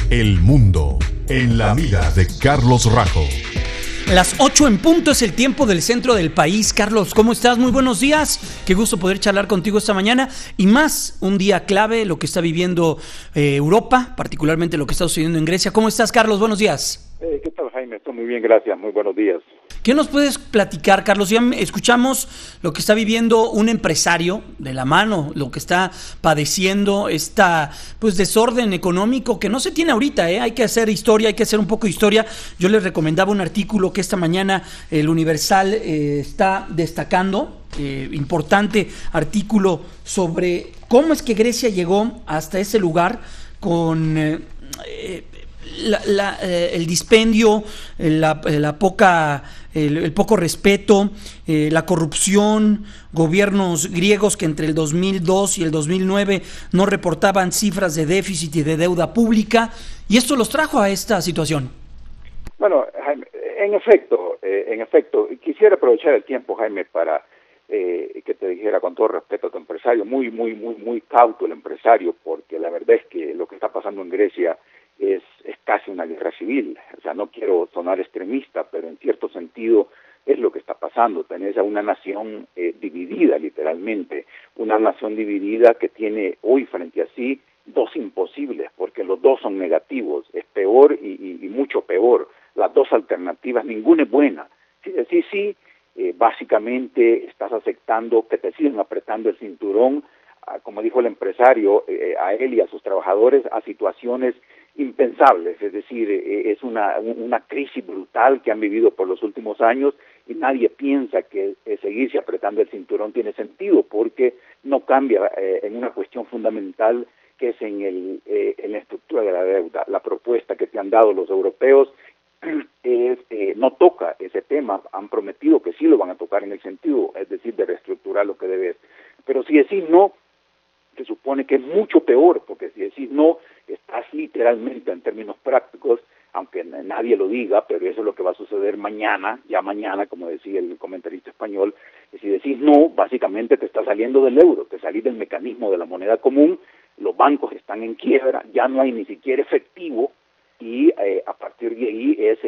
El mundo en la mira de Carlos Rajo. Las 8 en punto es el tiempo del centro del país. Carlos, ¿cómo estás? Muy buenos días. Qué gusto poder charlar contigo esta mañana. Y más, un día clave, lo que está viviendo Europa, particularmente lo que está sucediendo en Grecia. ¿Cómo estás, Carlos? Buenos días. ¿Qué tal, Jaime? Estoy muy bien, gracias. Muy buenos días. ¿Qué nos puedes platicar, Carlos? Ya escuchamos lo que está viviendo un empresario de la mano, lo que está padeciendo esta desorden económico que no se tiene ahorita, Hay que hacer historia, hay que hacer un poco de historia. Yo les recomendaba un artículo que esta mañana el Universal está destacando, importante artículo sobre cómo es que Grecia llegó hasta ese lugar con el dispendio, el poco respeto, la corrupción, gobiernos griegos que entre el 2002 y el 2009 no reportaban cifras de déficit y de deuda pública, y esto los trajo a esta situación. Bueno, Jaime, en efecto, quisiera aprovechar el tiempo, Jaime, para que te dijera con todo respeto a tu empresario, muy cauto el empresario, porque la verdad es que lo que está pasando en Grecia es casi una guerra civil. O sea, no quiero sonar extremista, pero en cierto sentido es lo que está pasando. Tenés a una nación dividida, literalmente, una nación dividida que tiene hoy frente a sí dos imposibles, porque los dos son negativos, es peor y mucho peor. Las dos alternativas, ninguna es buena. Si decís sí, básicamente estás aceptando que te siguen apretando el cinturón, como dijo el empresario, a él y a sus trabajadores, a situaciones impensables, es decir, es una crisis brutal que han vivido por los últimos años y nadie piensa que seguirse apretando el cinturón tiene sentido, porque no cambia en una cuestión fundamental que es en la estructura de la deuda. La propuesta que te han dado los europeos no toca ese tema, han prometido que sí lo van a tocar en el sentido, es decir, de reestructurar lo que debes, pero si decís no, se supone que es mucho peor, porque si decís no, estás literalmente en términos prácticos, aunque nadie lo diga, pero eso es lo que va a suceder mañana, como decía el comentarista español, que si decís no, básicamente te estás saliendo del euro, te salís del mecanismo de la moneda común, los bancos están en quiebra, ya no hay ni siquiera efectivo, y a partir de ahí es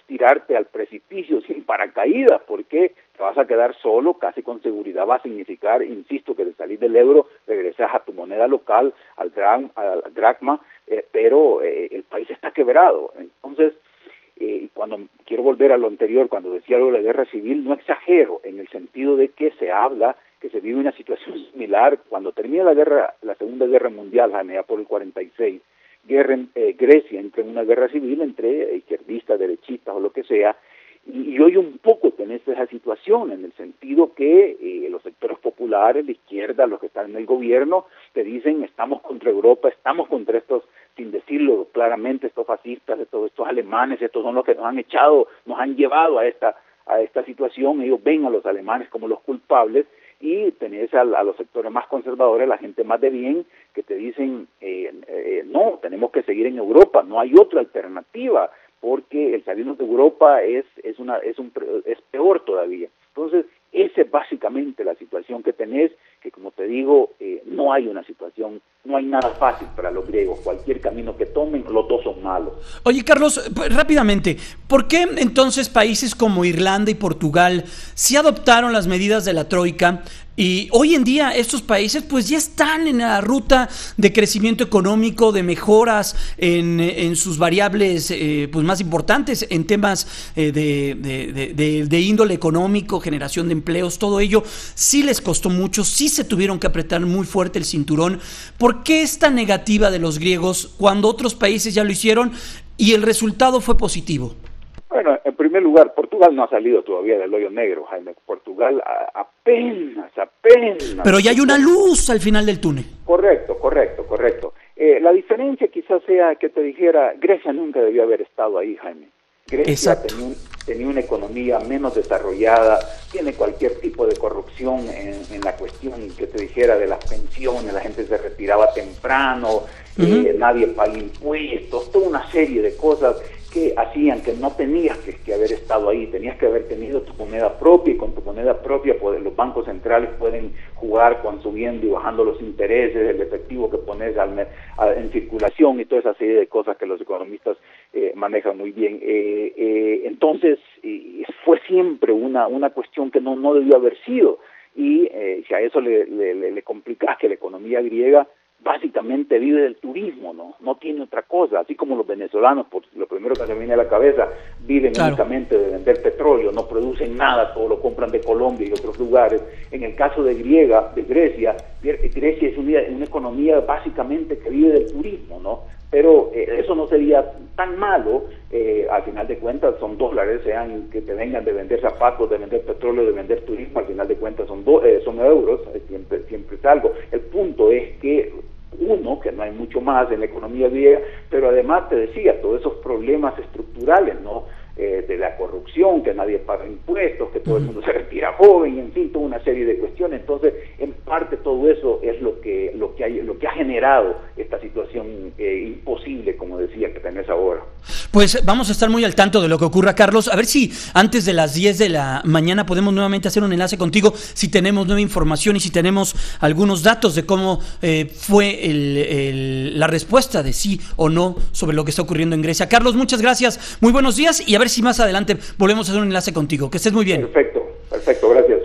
tirarte al precipicio sin paracaídas, porque te vas a quedar solo, casi con seguridad va a significar, insisto, que de salir del euro regresas a tu moneda local, al dracma, pero el país está quebrado. Entonces, cuando quiero volver a lo anterior, cuando decía algo de la guerra civil, no exagero, en el sentido de que se habla que se vive una situación similar cuando termina la Segunda Guerra Mundial, ya por el 46, Grecia entra en una guerra civil entre izquierdistas, derechistas o lo que sea, y hoy un poco tenés esa situación en el sentido que los sectores populares, la izquierda, los que están en el gobierno, te dicen estamos contra Europa, estamos contra estos, sin decirlo claramente, estos fascistas, estos alemanes, estos son los que nos han llevado a esta situación. Ellos ven a los alemanes como los culpables, y tenés a los sectores más conservadores, la gente más de bien, que te dicen no, tenemos que seguir en Europa, no hay otra alternativa, porque el salirnos de Europa es peor todavía. Entonces, esa es básicamente la situación que tenés, que como te digo, no hay nada fácil para los griegos. Cualquier camino que tomen, los dos son malos. Oye, Carlos, rápidamente, ¿por qué entonces países como Irlanda y Portugal sí adoptaron las medidas de la Troika? Y hoy en día estos países pues ya están en la ruta de crecimiento económico, de mejoras en sus variables pues más importantes, en temas de índole económico, generación de empleos, todo ello sí les costó mucho, sí se tuvieron que apretar muy fuerte el cinturón. ¿Por qué esta negativa de los griegos cuando otros países ya lo hicieron y el resultado fue positivo? Bueno, en primer lugar, Portugal no ha salido todavía del hoyo negro, Jaime. Portugal apenas. Pero ya hay una luz al final del túnel. Correcto. La diferencia quizás sea que te dijera, Grecia nunca debió haber estado ahí, Jaime. Grecia tenía una economía menos desarrollada, tiene cualquier tipo de corrupción en la cuestión que te dijera de las pensiones, la gente se retiraba temprano, nadie paga impuestos, toda una serie de cosas que hacían que no tenías que haber estado ahí, tenías que haber tenido tu moneda propia, y con tu moneda propia los bancos centrales pueden jugar con subiendo y bajando los intereses, el efectivo que pones en circulación y toda esa serie de cosas que los economistas manejan muy bien. Entonces, fue siempre una cuestión que no debió haber sido, y si a eso le complicas que la economía griega básicamente vive del turismo, no tiene otra cosa, así como los venezolanos, por lo primero que se viene a la cabeza, viven únicamente de vender petróleo, no producen nada, todo lo compran de Colombia y otros lugares. En el caso de Grecia es una economía básicamente que vive del turismo, pero eso no sería tan malo. Al final de cuentas son dólares, sean que te vengan de vender zapatos, de vender petróleo, de vender turismo, al final de cuentas son euros, siempre es algo. El punto es que que no hay mucho más en la economía griega, pero además te decía, todos esos problemas estructurales, de la corrupción, que nadie paga impuestos, que todo el mundo se retira joven, en fin, toda una serie de cuestiones. Entonces, en parte todo eso es lo que ha generado esta situación imposible, como decía, que tenés ahora. Pues vamos a estar muy al tanto de lo que ocurra, Carlos. A ver si antes de las 10 de la mañana podemos nuevamente hacer un enlace contigo, si tenemos nueva información y si tenemos algunos datos de cómo fue la respuesta de sí o no sobre lo que está ocurriendo en Grecia. Carlos, muchas gracias, muy buenos días, y a ver si más adelante volvemos a hacer un enlace contigo. Que estés muy bien. Perfecto, gracias.